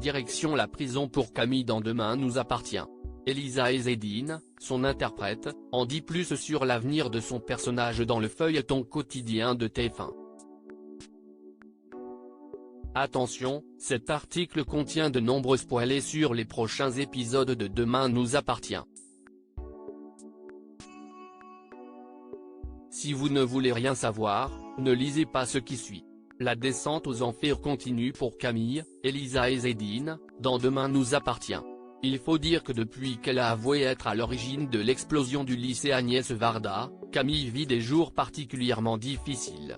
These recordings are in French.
direction la prison pour Camille dans Demain nous appartient. Elisa Ezzedine, son interprète, en dit plus sur l'avenir de son personnage dans le feuilleton quotidien de TF1. Attention, cet article contient de nombreux spoilers sur les prochains épisodes de Demain nous appartient. Si vous ne voulez rien savoir, ne lisez pas ce qui suit. La descente aux enfers continue pour Camille, Elisa Ezzedine, dans Demain nous appartient. Il faut dire que depuis qu'elle a avoué être à l'origine de l'explosion du lycée Agnès Varda, Camille vit des jours particulièrement difficiles.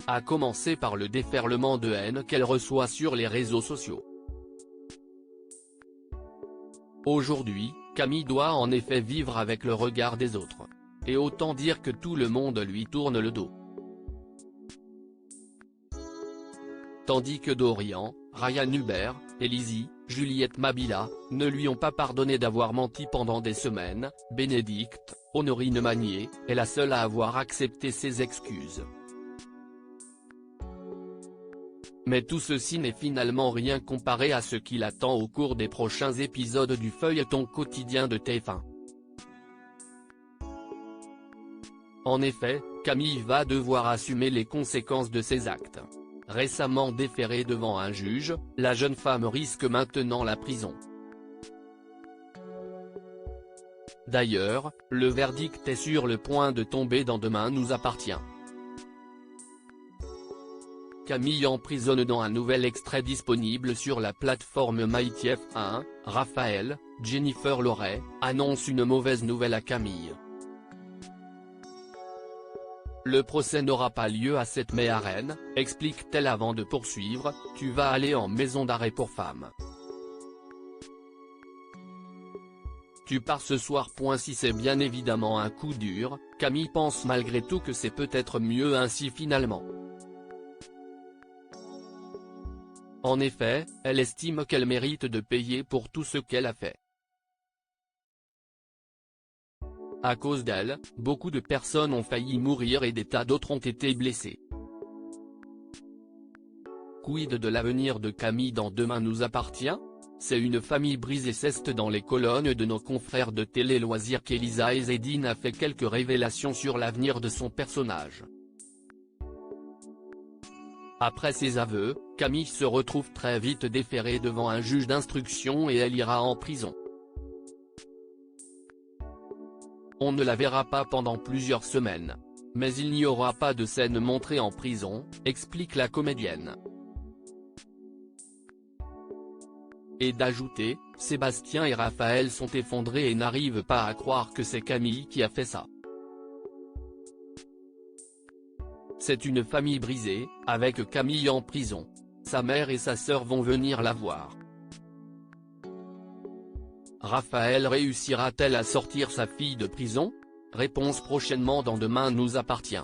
À commencer par le déferlement de haine qu'elle reçoit sur les réseaux sociaux. Aujourd'hui, Camille doit en effet vivre avec le regard des autres. Et autant dire que tout le monde lui tourne le dos. Tandis que Dorian, Ryan Hubert, Élysée, Juliette Mabila, ne lui ont pas pardonné d'avoir menti pendant des semaines, Bénédicte, Honorine Magnier, est la seule à avoir accepté ses excuses. Mais tout ceci n'est finalement rien comparé à ce qui l'attend au cours des prochains épisodes du feuilleton quotidien de TF1. En effet, Camille va devoir assumer les conséquences de ses actes. Récemment déférée devant un juge, la jeune femme risque maintenant la prison. D'ailleurs, le verdict est sur le point de tomber dans Demain nous appartient. Camille emprisonne dans un nouvel extrait disponible sur la plateforme MyTF1, Raphaël, Jennifer Loret, annonce une mauvaise nouvelle à Camille. Le procès n'aura pas lieu à 7 mai à Rennes, explique-t-elle avant de poursuivre, tu vas aller en maison d'arrêt pour femmes. Tu pars ce soir. Si c'est bien évidemment un coup dur, Camille pense malgré tout que c'est peut-être mieux ainsi finalement. En effet, elle estime qu'elle mérite de payer pour tout ce qu'elle a fait. À cause d'elle, beaucoup de personnes ont failli mourir et des tas d'autres ont été blessés. Quid de l'avenir de Camille dans Demain nous appartient? C'est une famille brisée. C'est dans les colonnes de nos confrères de Télé Loisirs qu'Elisa Ezzedine a fait quelques révélations sur l'avenir de son personnage. Après ses aveux, Camille se retrouve très vite déférée devant un juge d'instruction et elle ira en prison. On ne la verra pas pendant plusieurs semaines. Mais il n'y aura pas de scène montrée en prison, explique la comédienne. Et d'ajouter, Sébastien et Raphaël sont effondrés et n'arrivent pas à croire que c'est Camille qui a fait ça. C'est une famille brisée, avec Camille en prison. Sa mère et sa sœur vont venir la voir. Raphaël réussira-t-elle à sortir sa fille de prison? Réponse prochainement dans Demain nous appartient.